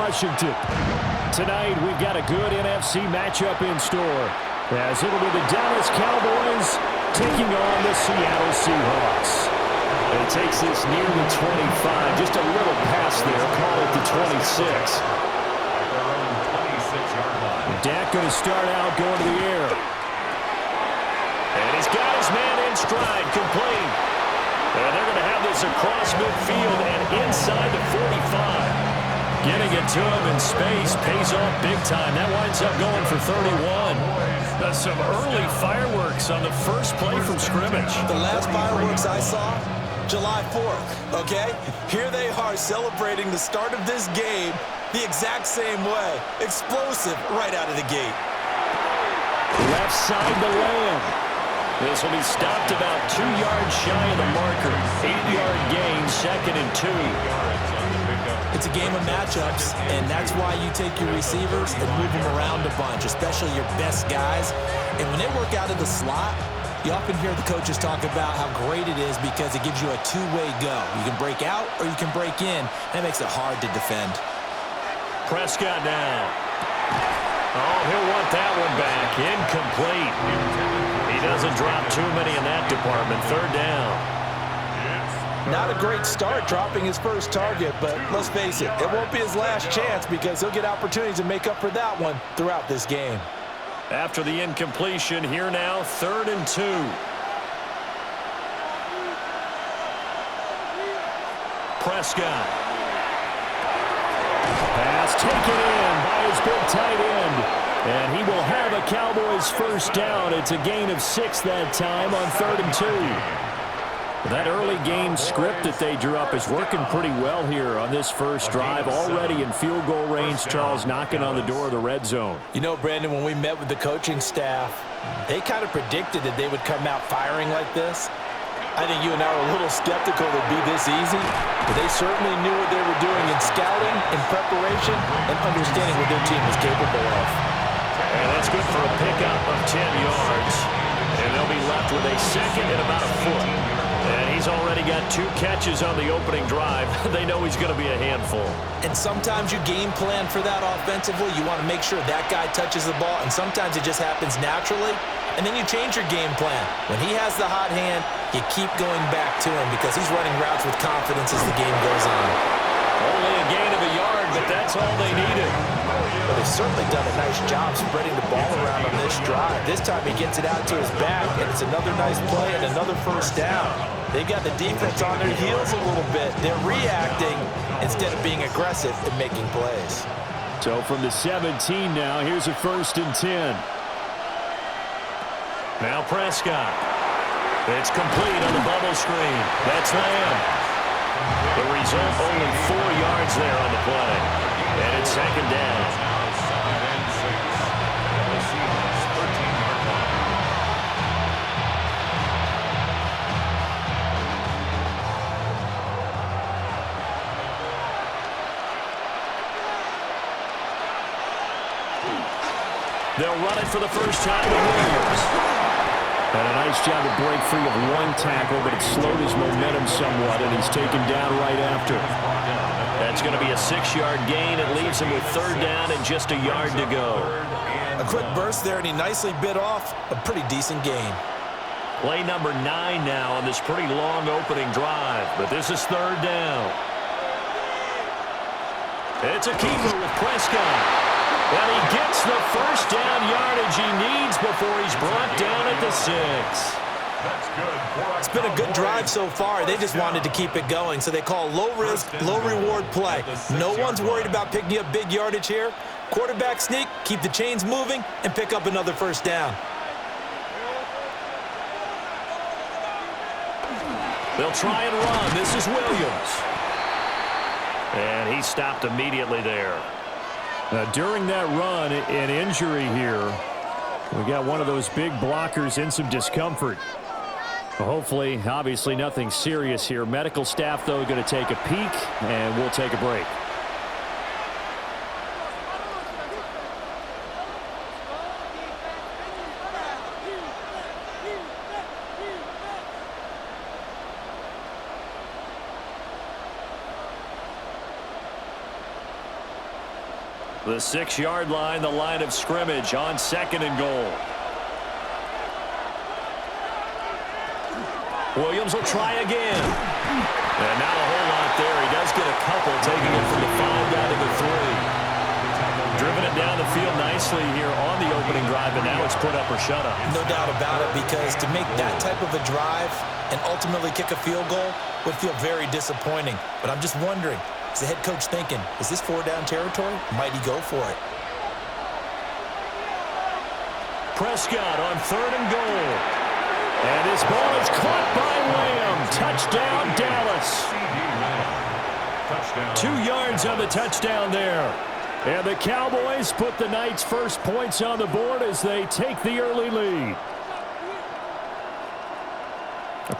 Washington. Tonight, we've got a good NFC matchup in store, as it'll be the Dallas Cowboys taking on the Seattle Seahawks. It takes this near the 25, just a little pass there, call it the 26. Dak going to start out going to the air. And he's got his man in stride, complete. And they're going to have this across midfield and inside the 45. Getting it to him in space pays off big time. That winds up going for 31. Some early fireworks on the first play from scrimmage. The last fireworks I saw, July 4th, okay? Here they are celebrating the start of this game the exact same way. Explosive right out of the gate. Left side to Lamb. This will be stopped about 2 yards shy of the marker. 8-yard gain, 2nd and 2. It's a game of matchups, and that's why you take your receivers and move them around a bunch, especially your best guys. And when they work out of the slot, you often hear the coaches talk about how great it is because it gives you a two-way go. You can break out or you can break in, and it makes it hard to defend. Prescott now. Oh, he'll want that one back. Incomplete. He doesn't drop too many in that department. 3rd down. Not a great start dropping his first target, but let's face it, it won't be his last chance because he'll get opportunities to make up for that one throughout this game. After the incompletion, here now, 3rd and 2. Prescott. Pass taken in by his big tight end. And he will have a Cowboys first down. It's a gain of 6 that time on 3rd and 2. That early game script that they drew up is working pretty well here on this first drive. Already in field goal range, Charles, knocking on the door of the red zone. You know, Brandon, when we met with the coaching staff, they kind of predicted that they would come out firing like this. I think you and I were a little skeptical it would be this easy, but they certainly knew what they were doing in scouting, in preparation, and understanding what their team was capable of. And that's good for a pickup of 10 yards. And they'll be left with a 2nd and about a foot. And he's already got 2 catches on the opening drive. They know he's going to be a handful. And sometimes you game plan for that offensively. You want to make sure that guy touches the ball, and sometimes it just happens naturally. And then you change your game plan. When he has the hot hand, you keep going back to him because he's running routes with confidence as the game goes on. Only a gain of a yard, but that's all they needed. Well, they've certainly done a nice job spreading the ball around on this drive. This time he gets it out to his back, and it's another nice play and another first down. They've got the defense on their heels a little bit. They're reacting instead of being aggressive and making plays. So from the 17 now, here's a 1st and 10. Now Prescott. It's complete on the bubble screen. That's Lamb. The result, only 4 yards there on the play. And it's 2nd down. They'll run it for the first time to Williams. And a nice job to break free of 1 tackle, but it slowed his momentum somewhat, and he's taken down right after. That's going to be a 6-yard gain. It leaves him with 3rd down and just a yard to go. A quick burst there, and he nicely bit off a pretty decent gain. Play number 9 now on this pretty long opening drive, but this is 3rd down. It's a keeper with Prescott. And he gets the first down yardage he needs before he's brought down at the 6. That's good. It's been a good drive so far. They just wanted to keep it going, so they call low-risk, low-reward play. No one's worried about picking up big yardage here. Quarterback sneak, keep the chains moving, and pick up another first down. They'll try and run. This is Williams. And he stopped immediately there. During that run, an injury here. We got one of those big blockers in some discomfort. Hopefully, obviously nothing serious here. Medical staff, though, going to take a peek, and we'll take a break. The 6-yard line, the line of scrimmage on 2nd and goal. Williams will try again. And not a whole lot there. He does get a couple, taking it from the 5 down to the 3. Driven it down the field nicely here on the opening drive, but now it's put up or shut up. No doubt about it, because to make that type of a drive and ultimately kick a field goal would feel very disappointing. But I'm just wondering, is the head coach thinking, is this 4-down territory? Might he go for it? Prescott on 3rd and goal. And this ball is caught by Lamb. Touchdown, Dallas. 2 yards on the touchdown there. And the Cowboys put the night's first points on the board as they take the early lead.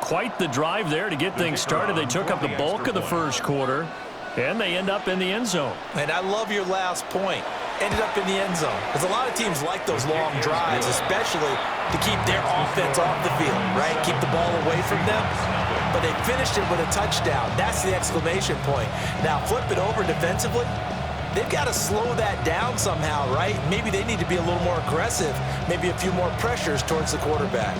Quite the drive there to get things started. They took up the bulk of the first quarter, and they end up in the end zone. And I love your last point. Ended up in the end zone. Because a lot of teams like those long drives, especially to keep their offense off the field, right? Keep the ball away from them. But they finished it with a touchdown. That's the exclamation point. Now, flip it over defensively. They've got to slow that down somehow, right? Maybe they need to be a little more aggressive. Maybe a few more pressures towards the quarterback.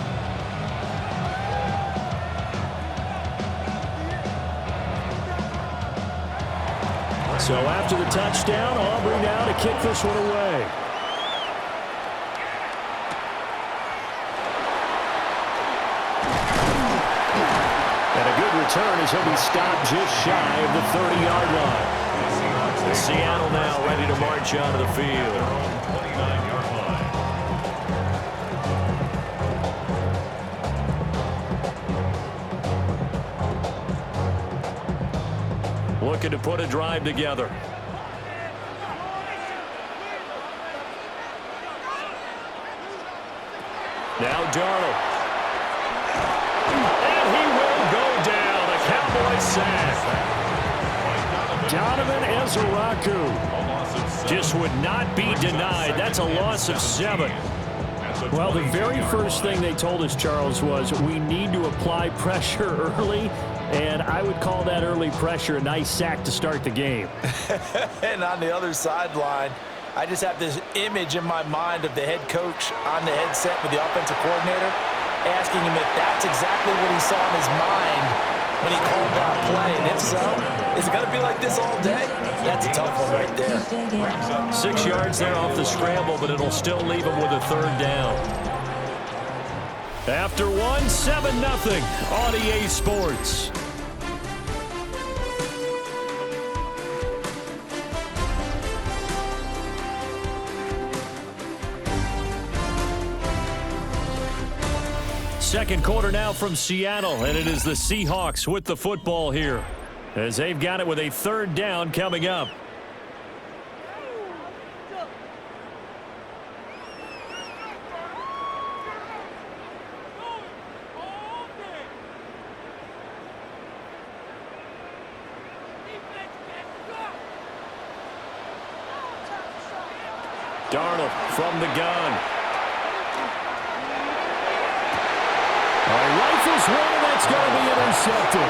So after the touchdown, Aubrey now to kick this one away. And a good return as he'll be stopped just shy of the 30-yard line. Seattle now ready to march onto the field. Looking to put a drive together. Now Darnold. And he will go down. A Cowboys sack. Donovan Ezeraku Just would not be denied. That's a loss of 7. Well, the very first thing they told us, Charles, was we need to apply pressure early, and I would call that early pressure a nice sack to start the game. And on the other sideline, I just have this image in my mind of the head coach on the headset with the offensive coordinator asking him if that's exactly what he saw in his mind when he called that play. And if so, is it going to be like this all day? That's a tough one right there. 6 yards there off the scramble, but it'll still leave him with a 3rd down. After 1, 7-0 on EA Sports. Second quarter now from Seattle, and it is the Seahawks with the football here as they've got it with a 3rd down coming up. Darnold from the gun. Rifles one, that's going to be intercepted.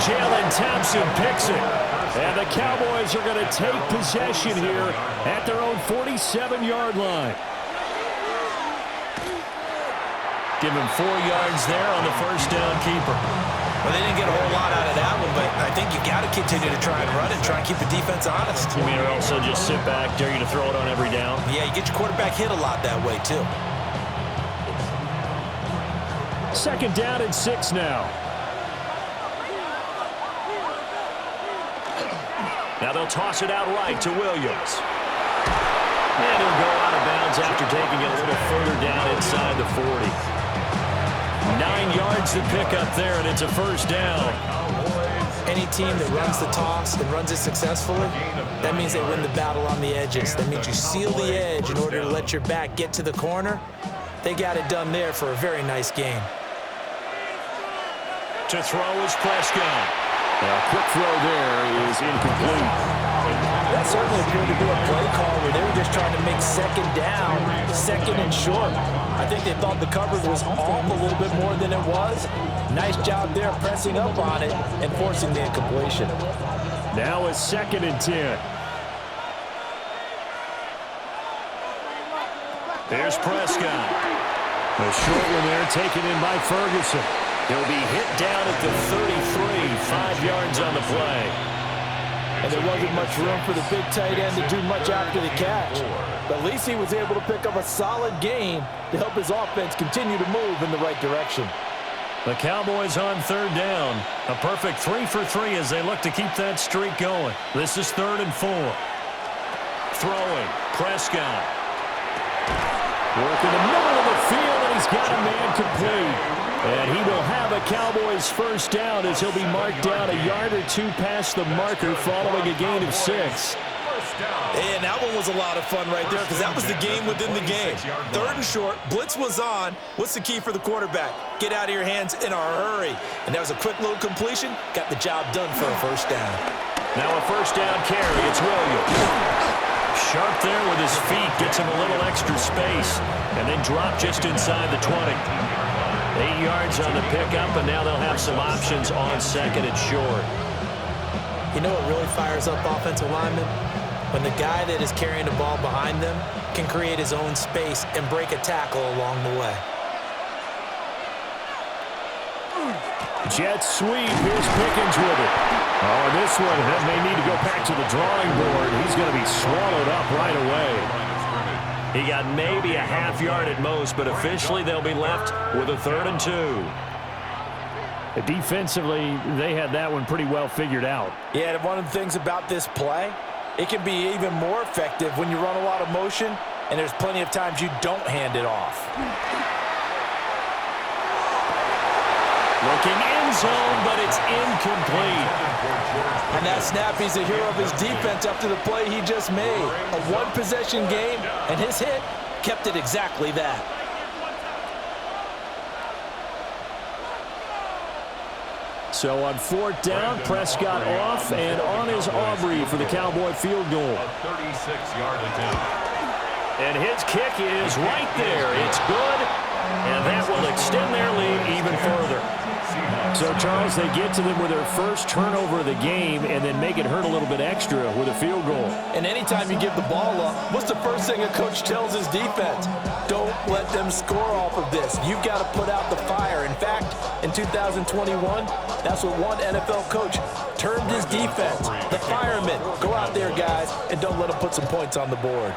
Jalen Thompson picks it. And the Cowboys are going to take possession here at their own 47-yard line. Give him 4 yards there on the first down keeper. Well, they didn't get a whole lot out of that one, but I think you've got to continue to try and run and try and keep the defense honest. You mean, or also just sit back, dare you to throw it on every down? Yeah, you get your quarterback hit a lot that way, too. 2nd down and 6 now. Now they'll toss it out right to Williams. And he'll go out of bounds after taking it a little further down inside the 40. 9 yards to pick up there, and it's a 1st down. Any team that runs the toss and runs it successfully, that means they win the battle on the edges. That means you seal the edge in order to let your back get to the corner. They got it done there for a very nice game. To throw is Prescott. A quick throw there is incomplete. That certainly appeared to be a play call where they were just trying to make 2nd down, 2nd and short. I think they thought the coverage was off a little bit more than it was. Nice job there pressing up on it and forcing the incompletion. Now a 2nd and 10. Here's Prescott. A short one there taken in by Ferguson. He'll be hit down at the 33, 5 yards on the play. And there wasn't much room for the big tight end to do much after the catch. But at least he was able to pick up a solid gain to help his offense continue to move in the right direction. The Cowboys on third down. A perfect 3 for 3 as they look to keep that streak going. This is 3rd and 4. Throwing. Prescott. Work in the middle of the field, and he's got a man complete. And he will have a Cowboys first down as he'll be marked down a yard or two past the marker following a gain of 6. And that one was a lot of fun right there because that was the game within the game. 3rd and short, blitz was on. What's the key for the quarterback? Get out of your hands in a hurry. And that was a quick little completion. Got the job done for a first down. Now a first down carry. It's Williams. Sharp there with his feet. Gets him a little extra space. And then drop just inside the 20. 8 yards on the pickup, and now they'll have some options on 2nd and short. You know what really fires up offensive linemen? When the guy that is carrying the ball behind them can create his own space and break a tackle along the way. Jet sweep. Here's Pickens with it. Oh, this one may need to go back to the drawing board. He's going to be swallowed up right away. He got maybe a half yard at most, but officially they'll be left with a 3rd and 2. Defensively, they had that one pretty well figured out. Yeah, and one of the things about this play, it can be even more effective when you run a lot of motion, and there's plenty of times you don't hand it off. Looking end zone, but it's incomplete. And that snap, he's a hero of his defense after the play he just made. A one-possession game, and his hit kept it exactly that. So on 4th down, Prescott off and on is Aubrey for the Cowboy field goal. 36-yard attempt. And his kick is right there. It's good, and that will extend their lead even further. So, Charles, they get to them with their first turnover of the game and then make it hurt a little bit extra with a field goal. And anytime you give the ball up, what's the first thing a coach tells his defense? Don't let them score off of this. You've got to put out the fire. In fact, in 2021, that's what one NFL coach termed his defense. The firemen. Go out there, guys, and don't let them put some points on the board.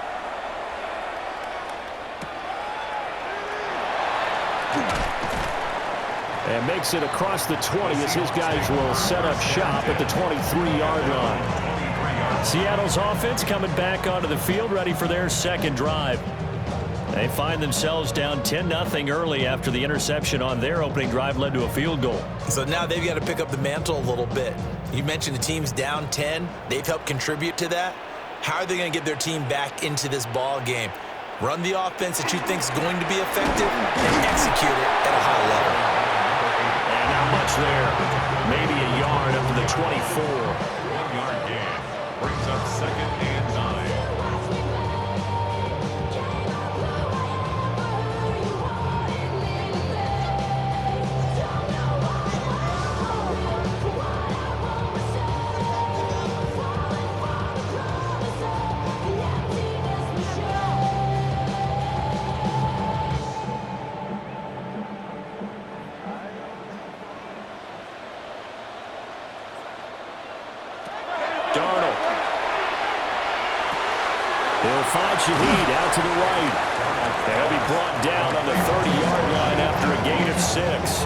And makes it across the 20 as his guys will set up shop at the 23-yard line. Seattle's offense coming back onto the field, ready for their 2nd drive. They find themselves down 10-0 early after the interception on their opening drive led to a field goal. So now they've got to pick up the mantle a little bit. You mentioned the team's down 10. They've helped contribute to that. How are they going to get their team back into this ball game? Run the offense that you think is going to be effective and execute it at a high level. Much there. Maybe a yard up to the 24. 1-yard gain. Brings up 2nd and 9. He'll find Shaheed out to the right. They'll be brought down on the 30-yard line after a gain of 6.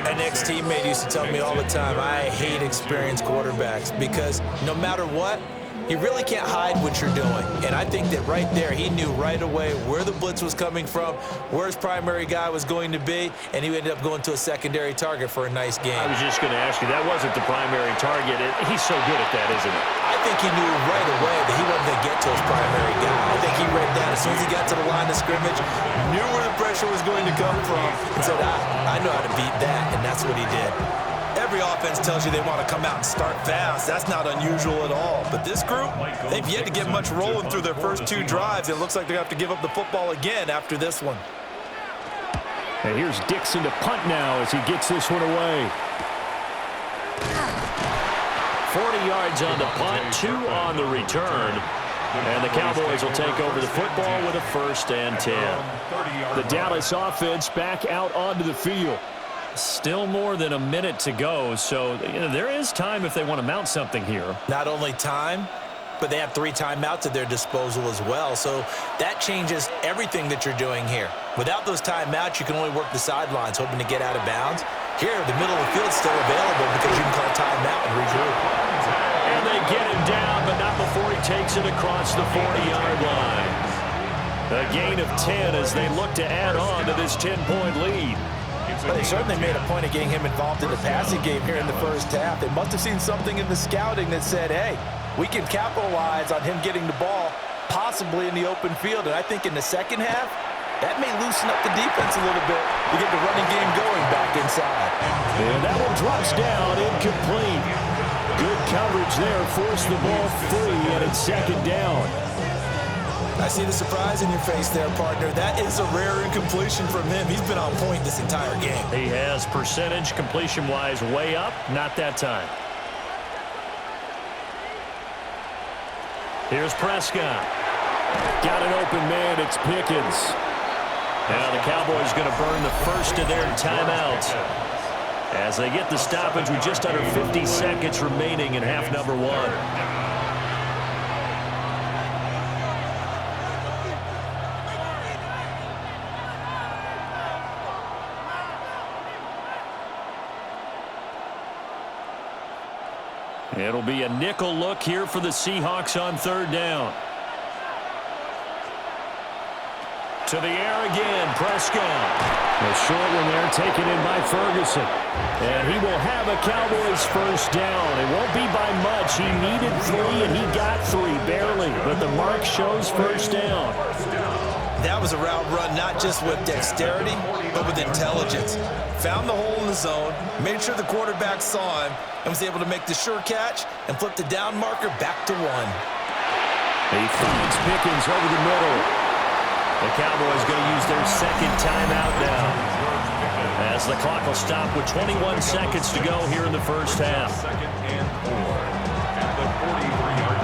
An ex-teammate used to tell me all the time, I hate experienced quarterbacks because no matter what, you really can't hide what you're doing. And I think that right there, he knew right away where the blitz was coming from, where his primary guy was going to be, and he ended up going to a secondary target for a nice game. I was just going to ask you, that wasn't the primary target. He's so good at that, isn't he? I think he knew right away that he wasn't going to get to his primary guy. I think he read that as soon as he got to the line of scrimmage, knew where the pressure was going to come from, and said, I know how to beat that, and that's what he did. Every offense tells you they want to come out and start fast. That's not unusual at all. But this group, they've yet to get much rolling through their first 2 drives. It looks like they're going to have to give up the football again after this one. And here's Dixon to punt now as he gets this one away. 40 yards on the punt, 2 on the return. And the Cowboys will take over the football with a 1st and 10. The Dallas offense back out onto the field. Still more than a minute to go, so there is time if they want to mount something here. Not only time, but they have 3 timeouts at their disposal as well, so that changes everything that you're doing here. Without those timeouts, you can only work the sidelines, hoping to get out of bounds. Here, the middle of the field's still available because you can call timeout and regroup. And they get him down, but not before he takes it across the 40-yard line. A gain of 10 as they look to add on to this 10-point lead. But they certainly made a point of getting him involved in the passing game here in the first half. They must have seen something in the scouting that said, hey, we can capitalize on him getting the ball possibly in the open field. And I think in the second half, that may loosen up the defense a little bit to get the running game going back inside. And that one drops down, incomplete. Good coverage there, forced the ball free, and it's 2nd down. I see the surprise in your face there, partner. That is a rare incompletion from him. He's been on point this entire game. He has percentage completion-wise way up, not that time. Here's Prescott. Got an open man, it's Pickens. Now the Cowboys going to burn the first of their timeouts as they get the stoppage with just under 50 seconds remaining in half number 1. It'll be a nickel look here for the Seahawks on 3rd down. To the air again, Prescott. A short one there taken in by Ferguson. And he will have a Cowboys 1st down. It won't be by much. He needed 3 and he got 3, barely. But the mark shows 1st down. That was a route run not just with dexterity, but with intelligence. Found the hole in the zone, made sure the quarterback saw him, and was able to make the sure catch and flip the down marker back to 1. He finds Pickens over the middle. The Cowboys going to use their 2nd timeout now, as the clock will stop with 21 seconds to go here in the first half. 2nd and 4 at the 43-yard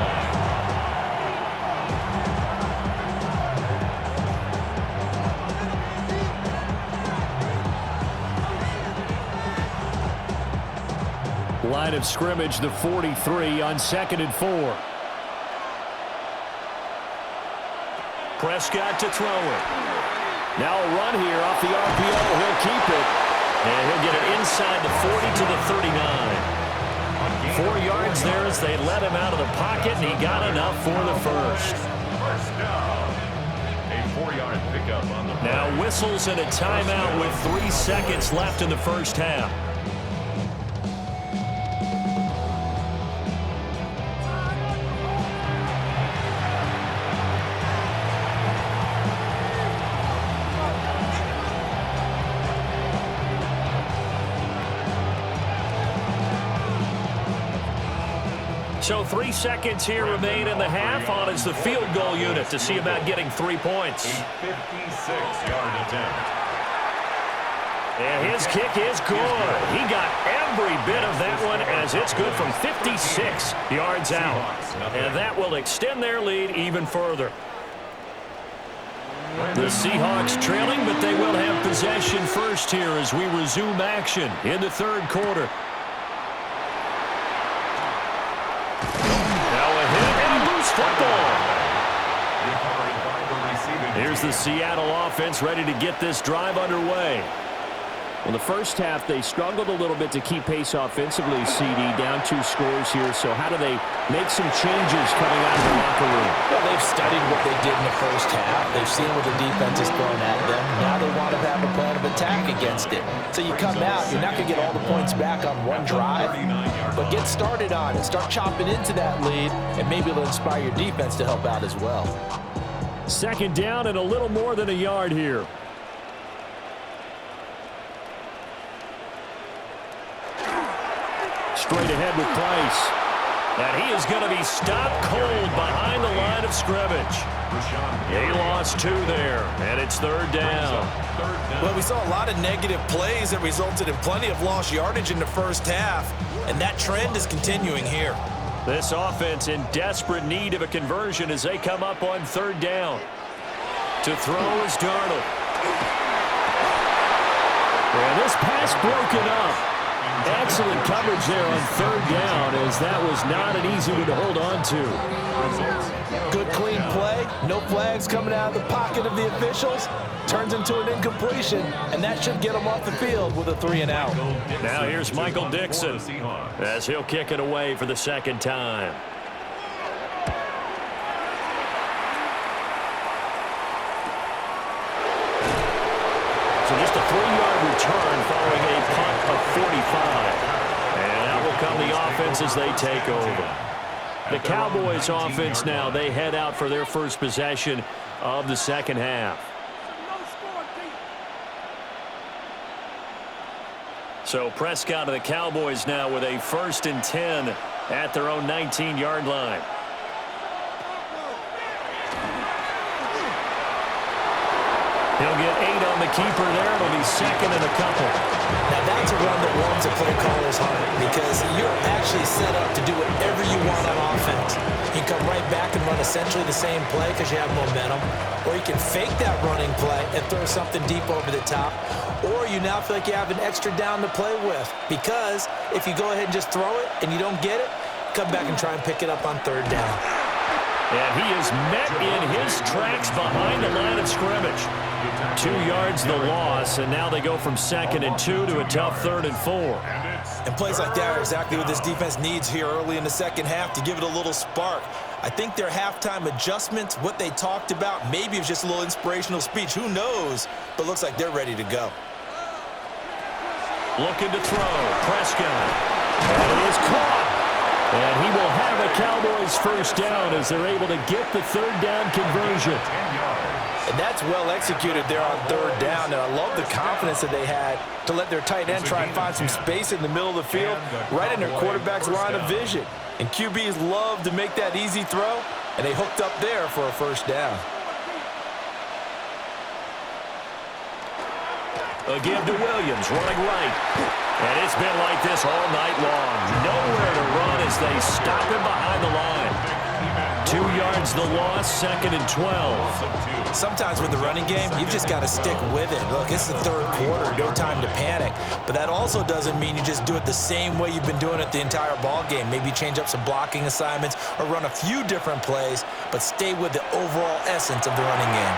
line. Line of scrimmage, the 43 on 2nd and 4. Prescott to throw it. Now a run here off the RPO. He'll keep it. And he'll get it inside the 40 to the 39. 4 yards there as they let him out of the pocket, and he got enough for the first. First down. A 4-yard pickup on the play. Now whistles and a timeout with 3 seconds left in the first half. So 3 seconds here remain in the half. On is the field goal unit to see about getting 3 points. A 56-yard attempt. And his kick is good. He got every bit of that one as it's good from 56 yards out. And that will extend their lead even further. The Seahawks trailing, but they will have possession first here as we resume action in the 3rd quarter. Football. Here's the Seattle offense ready to get this drive underway. Well, the first half, they struggled a little bit to keep pace offensively, CD, down 2 scores here. So how do they make some changes coming out of the locker room? Well, they've studied what they did in the first half. They've seen what the defense has thrown at them. Now they want to have a plan of attack against it. So you come out, you're not going to get all the points back on one drive, but get started on it. Start chopping into that lead, and maybe it'll inspire your defense to help out as well. 2nd down and a little more than a yard here. Straight ahead with Price. And he is going to be stopped cold behind the line of scrimmage. He lost 2 there, and it's 3rd down. Well, we saw a lot of negative plays that resulted in plenty of lost yardage in the first half, and that trend is continuing here. This offense in desperate need of a conversion as they come up on third down. To throw is Darnold. And this pass broken up. Excellent coverage there on third down, as that was not an easy one to hold on to. Good, clean play. No flags coming out of the pocket of the officials. Turns into an incompletion, and that should get him off the field with a 3-and-out. Now here's Michael Dixon as he'll kick it away for the second time. So just a 3-yard return following a punt of 45. And out will come the offense as they take over. The Cowboys offense now, they head out for their first possession of the second half. So Prescott of the Cowboys now with a 1st and 10 at their own 19-yard line. He'll get 8 on the keeper there. It'll be 2nd and a couple. Now that's a run that warms a play caller's heart because you're actually set up to do whatever you want on offense. You can come right back and run essentially the same play because you have momentum, or you can fake that running play and throw something deep over the top, or you now feel like you have an extra down to play with because if you go ahead and just throw it and you don't get it, come back and try and pick it up on third down. And he is met in his tracks behind the line of scrimmage. 2 yards the loss, and now they go from 2nd and 2 to a tough 3rd and 4. And plays like that are exactly what this defense needs here early in the second half to give it a little spark. I think their halftime adjustments, what they talked about, maybe it was just a little inspirational speech. Who knows? But looks like they're ready to go. Looking to throw. Prescott. And it is caught. And he will have a Cowboys first down as they're able to get the third down conversion. And that's well executed there on third down. And I love the confidence that they had to let their tight end try and find some space in the middle of the field, right in their quarterback's line of vision. And QBs love to make that easy throw, and they hooked up there for a first down. A give to Williams, running right. And it's been like this all night long. Nowhere to run as they stop him behind the line. 2 yards the loss, 2nd and 12. Sometimes with the running game, you've just got to stick with it. Look, it's the third quarter, no time to panic. But that also doesn't mean you just do it the same way you've been doing it the entire ball game. Maybe change up some blocking assignments or run a few different plays, but stay with the overall essence of the running game.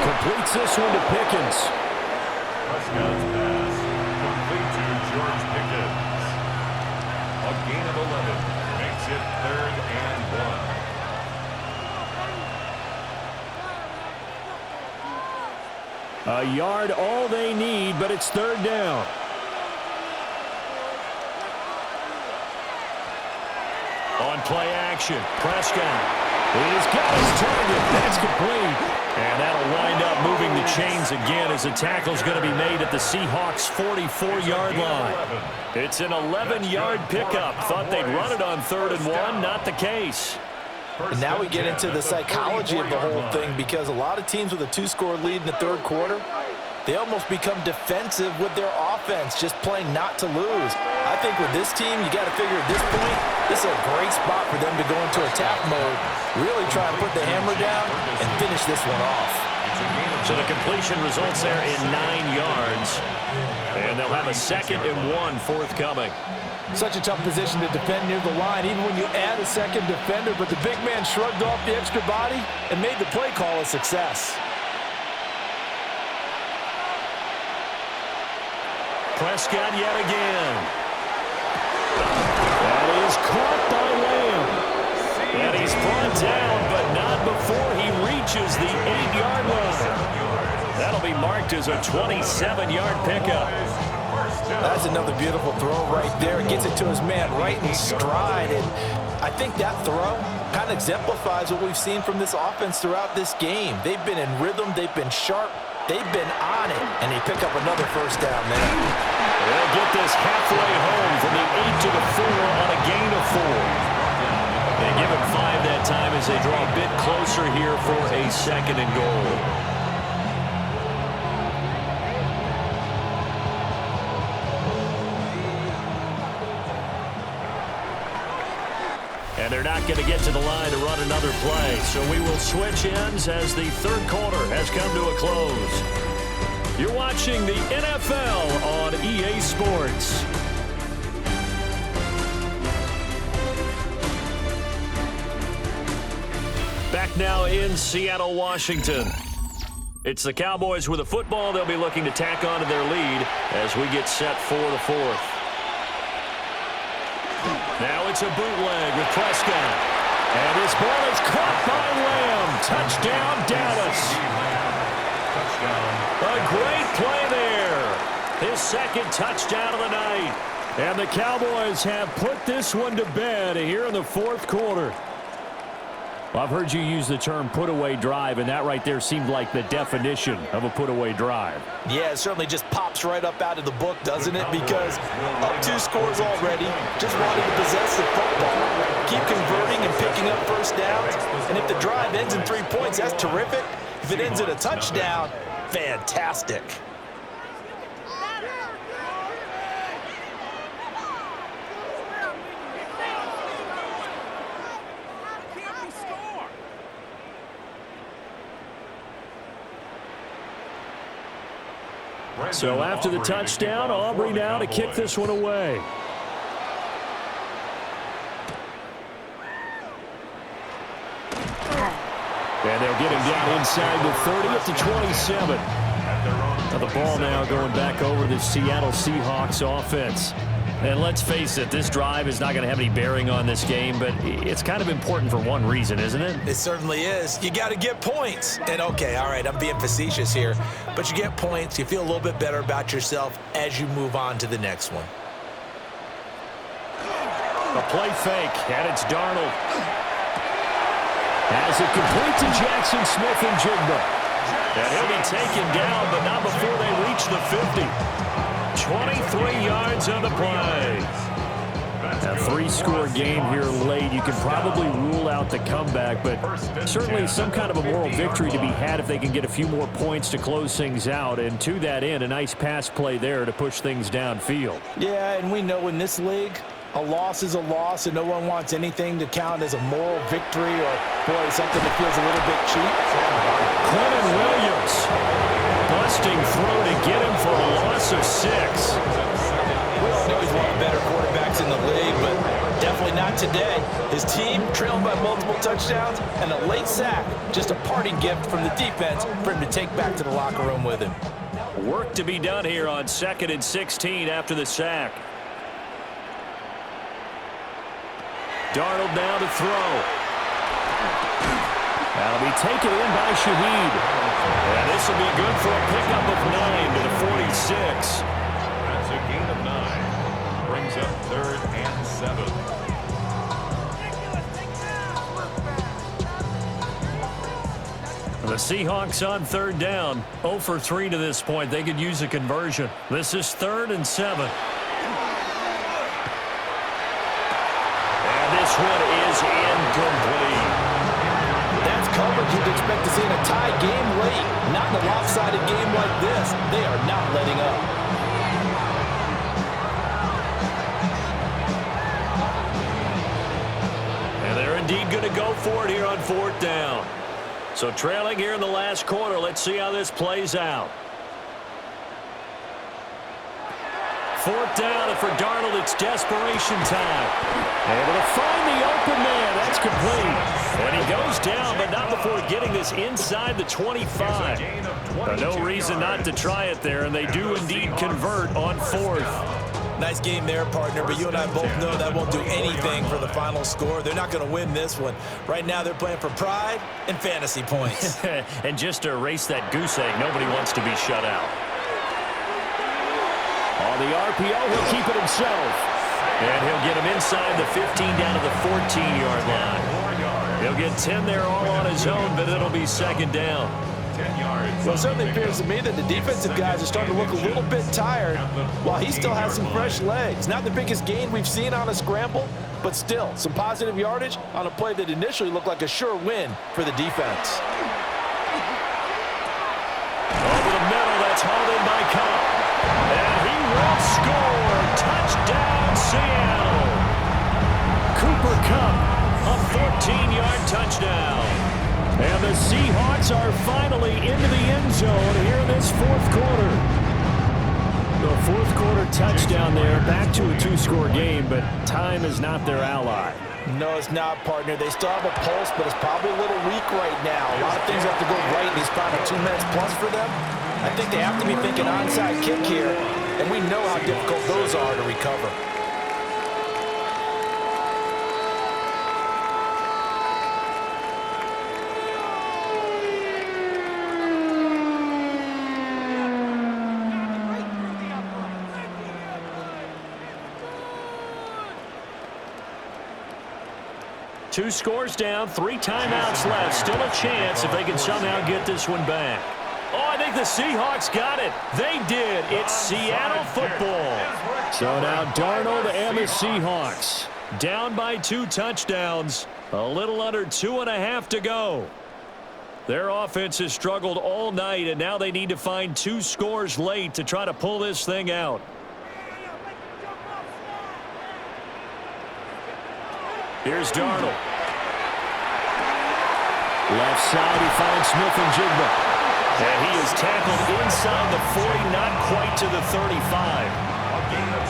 Completes this one to Pickens. Prescott's pass complete to George Pickens. A gain of 11 makes it 3rd and 1. A yard all they need, but it's third down. On play action, Prescott. He's got his target. That's complete. And that'll wind up moving the chains again as the tackle's going to be made at the Seahawks' 44-yard line. It's an 11-yard pickup. Thought they'd run it on 3rd and 1. Not the case. And now we get into the psychology of the whole thing because a lot of teams with a 2-score lead in the third quarter, they almost become defensive with their offense, just playing not to lose. I think with this team, you got to figure at this point, this is a great spot for them to go into attack mode, really try and put the hammer down and finish this one off. So the completion results there in 9 yards, and they'll have a 2nd and 1 forthcoming. Such a tough position to defend near the line, even when you add a second defender, but the big man shrugged off the extra body and made the play call a success. Prescott yet again. That is caught by Lamb. And he's brought down, but not before he reaches the 8-yard line. That'll be marked as a 27-yard pickup. That's another beautiful throw right there. Gets it to his man right in stride. And I think that throw kind of exemplifies what we've seen from this offense throughout this game. They've been in rhythm. They've been sharp. They've been on it. And they pick up another first down there. They'll get this halfway home from the 8 to the 4 on a gain of 4. They give him 5 that time as they draw a bit closer here for a 2nd and goal. And they're not going to get to the line to run another play. So we will switch ends as the third quarter has come to a close. You're watching the NFL on EA Sports. Back now in Seattle, Washington. It's the Cowboys with a football. They'll be looking to tack on to their lead as we get set for the fourth. Now it's a bootleg with Prescott. And this ball is caught by Lamb. Touchdown, Dallas. A great play there. His second touchdown of the night. And the Cowboys have put this one to bed here in the fourth quarter. Well, I've heard you use the term put-away drive, and that right there seemed like the definition of a put-away drive. Yeah, it certainly just pops right up out of the book, doesn't it? Because up 2 scores already, just wanting to possess the football, keep converting and picking up first downs. And if the drive ends in 3 points, that's terrific. If it ends in a touchdown, fantastic. So after the touchdown, Aubrey now to kick this one away. And they'll get him down inside the 30 up to 27. Now the ball now going back over the Seattle Seahawks offense. And let's face it, this drive is not going to have any bearing on this game, but it's kind of important for one reason, isn't it? It certainly is. You got to get points. And okay, all right, I'm being facetious here, but you get points, you feel a little bit better about yourself as you move on to the next one. A play fake, and it's Darnold. As it complete to Jackson Smith-Njigba. And he'll be taken down, but not before they reach the 50. 23 yards on the play. A 3-score game here late. You can probably rule out the comeback, but certainly some kind of a moral victory to be had if they can get a few more points to close things out. And to that end, a nice pass play there to push things downfield. Yeah, and we know in this league, a loss is a loss, and no one wants anything to count as a moral victory or, boy, something that feels a little bit cheap. Quentin Williams busting through to get him for a loss of 6. We all know he's one of the better quarterbacks in the league, but definitely not today. His team trailed by multiple touchdowns and a late sack, just a parting gift from the defense for him to take back to the locker room with him. Work to be done here on 2nd and 16 after the sack. Darnold now to throw. That'll be taken in by Shaheed. And this will be good for a pickup of 9 to the 46. That's a gain of 9. Brings up 3rd and 7. The Seahawks on 3rd down. 0 for 3 to this point. They could use a conversion. This is 3rd and 7. And this one is incomplete. That's coverage you'd expect to see in a tie game late. Not in a lopsided game like this. They are not letting up. And they're indeed going to go for it here on 4th down. So trailing here in the last quarter. Let's see how this plays out. 4th down, and for Darnold, it's desperation time. Able to find the open man. That's complete. And he goes down, but not before getting this inside the 25. No reason not to try it there, and they do indeed convert on 4th. Nice game there, partner, but you and I both know that won't do anything for the final score. They're not going to win this one. Right now, they're playing for pride and fantasy points. And just to erase that goose egg, nobody wants to be shut out. On the RPO, he'll keep it himself. And he'll get him inside the 15 down to the 14-yard line. He'll get 10 there all on his own, but it'll be 2nd down. 10 yards. Well, it certainly appears to me that the defensive guys are starting to look a little bit tired while he still has some fresh legs. Not the biggest gain we've seen on a scramble, but still some positive yardage on a play that initially looked like a sure win for the defense. Over the middle, that's hauled in by Cobb. And he will score. Touchdown, Seattle. Cooper Kupp zone here in this fourth quarter. The fourth quarter touchdown there, back to a two-score game, but time is not their ally. No, it's not, partner. They still have a pulse, but it's probably a little weak right now. A lot of things have to go right in these final 2 minutes plus for them. I think they have to be thinking onside kick here, and we know how difficult those are to recover. Two scores down, 3 timeouts left. Still a chance if they can somehow get this one back. Oh, I think the Seahawks got it. They did. It's Seattle football. So now Darnold and the Seahawks down by 2 touchdowns. A little under 2.5 to go. Their offense has struggled all night, and now they need to find 2 scores late to try to pull this thing out. Here's Darnold. Left side, he finds Smith-Njigba. And he is tackled inside the 40, not quite to the 35.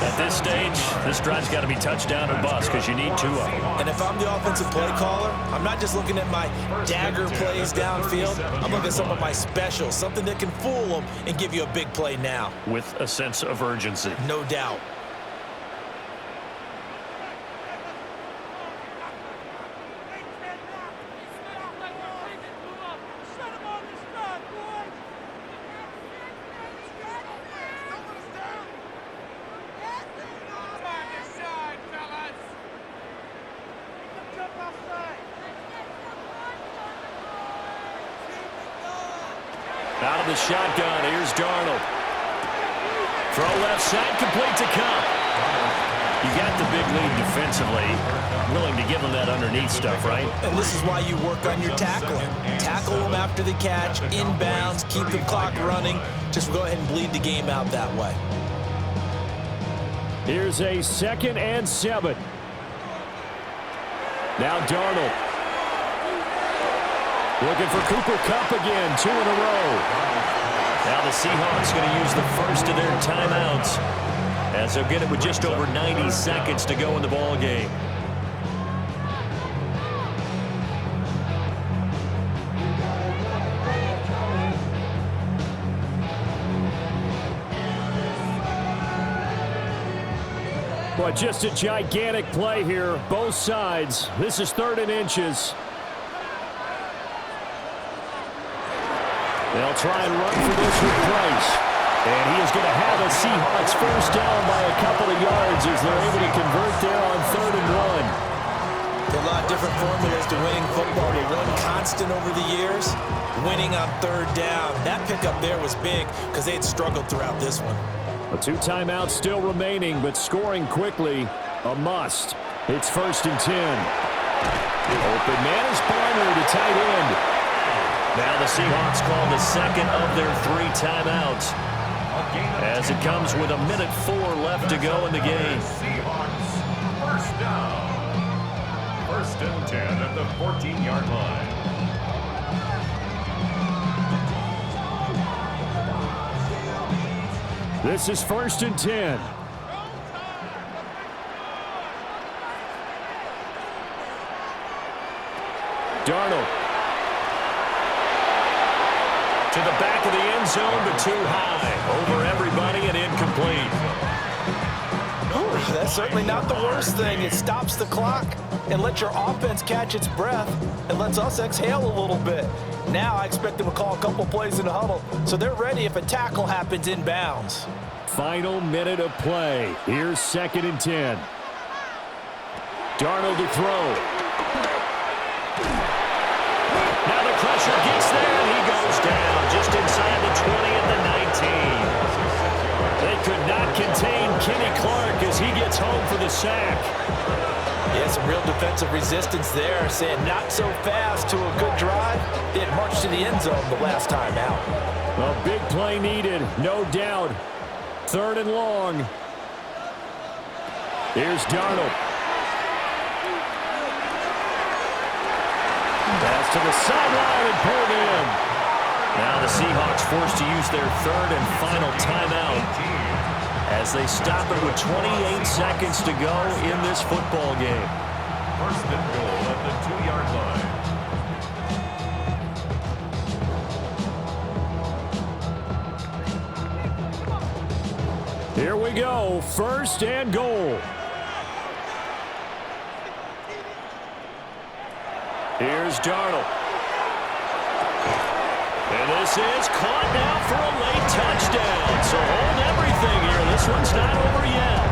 At this stage, this drive's got to be touchdown or bust because you need 2 of them. And if I'm the offensive play caller, I'm not just looking at my dagger plays downfield. I'm looking at some of my specials, something that can fool them and give you a big play now. With a sense of urgency. No doubt. Out of the shotgun, here's Darnold. Throw left side, complete to Cup. You got the big lead defensively. Willing to give them that underneath stuff, right? And this is why you work on your tackling. Tackle them after the catch, inbounds, keep the clock running. Just go ahead and bleed the game out that way. Here's a 2nd and 7. Now Darnold. Looking for Cooper Kupp again, 2 in a row. Now the Seahawks going to use the first of their timeouts as they'll get it with just over 90 seconds to go in the ball game. Well, just a gigantic play here, both sides. This is 3rd and inches. They'll try and run for this with Price. And he is going to have a Seahawks first down by a couple of yards as they're able to convert there on 3rd and 1. There are a lot of different formulas to winning football, but one constant over the years, winning on 3rd down. That pickup there was big because they had struggled throughout this one. 2 timeouts still remaining, but scoring quickly, a must. It's 1st and 10. Open man is Barner to tight end. Now the Seahawks call the 2nd of their 3 timeouts as it comes with 1:04 left to go in the game. Seahawks, first down. 1st and 10 at the 14-yard line. This is 1st and 10. Darnold. To the back of the end zone, but too high. Over everybody and incomplete. Ooh, that's certainly not the worst thing. It stops the clock and lets your offense catch its breath and lets us exhale a little bit. Now I expect them to call a couple plays in the huddle, so they're ready if a tackle happens inbounds. Final minute of play. Here's 2nd and 10. Darnold to throw. Now the pressure gets there, and he goes down just inside the 20 and the 19. They could not contain Kenny Clark as he gets home for the sack. Yeah, some real defensive resistance there, saying not so fast to a good drive. They had marched to the end zone the last time out. A big play needed, no doubt. 3rd and long. Here's Darnold. Pass to the sideline and pulled in. Now the Seahawks forced to use their third and final timeout as they stop it with 28 seconds to go in this football game. First and goal at the 2-yard line. Here we go, first and goal. Here's Darnold. And this is caught now for a late touchdown. So hold everything here. This one's not over yet.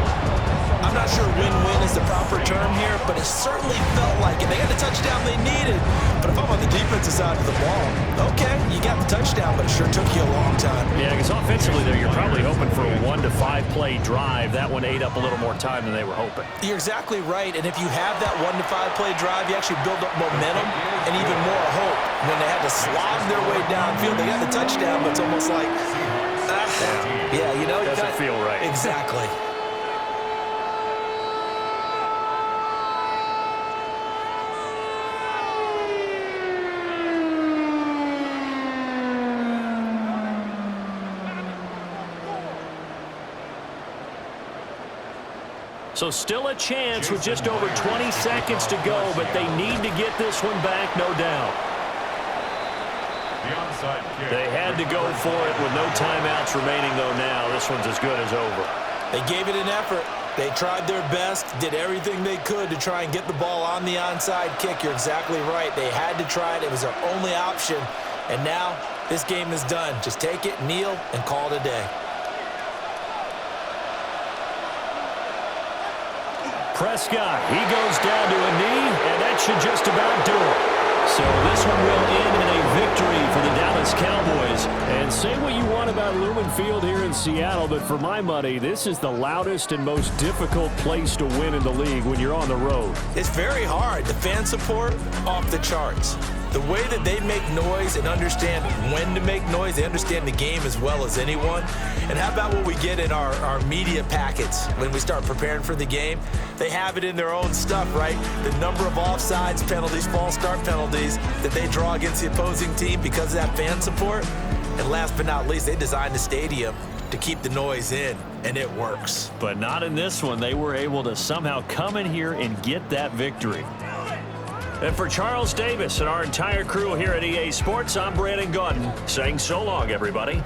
I'm not sure win-win is the proper term here, but it certainly felt like it. They got the touchdown they needed. But if I'm on the defensive side of the ball, okay, you got the touchdown, but it sure took you a long time. Yeah, because offensively there, you're probably hoping for a 1 to 5 play drive. That one ate up a little more time than they were hoping. You're exactly right, and if you have that 1 to 5 play drive, you actually build up momentum and even more hope. When they had to slog their way downfield, they got the touchdown, but it's almost like, yeah, you know. Doesn't feel right. Exactly. So still a chance with just over 20 seconds to go, but they need to get this one back, no doubt. The onside kick. They had to go for it with no timeouts remaining, though, now. This one's as good as over. They gave it an effort. They tried their best, did everything they could to try and get the ball on the onside kick. You're exactly right. They had to try it. It was their only option. And now this game is done. Just take it, kneel, and call it a day. Prescott, he goes down to a knee, and that should just about do it. So this one will end in a victory for the Dallas Cowboys. And say what you want about Lumen Field here in Seattle, but for my money, this is the loudest and most difficult place to win in the league when you're on the road. It's very hard. The fan support, off the charts. The way that they make noise and understand when to make noise, they understand the game as well as anyone. And how about what we get in our media packets when we start preparing for the game? They have it in their own stuff, right? The number of offsides penalties, false start penalties that they draw against the opposing team because of that fan support. And last but not least, they designed the stadium to keep the noise in, and it works. But not in this one. They were able to somehow come in here and get that victory. And for Charles Davis and our entire crew here at EA Sports, I'm Brandon Gaudin saying so long, everybody.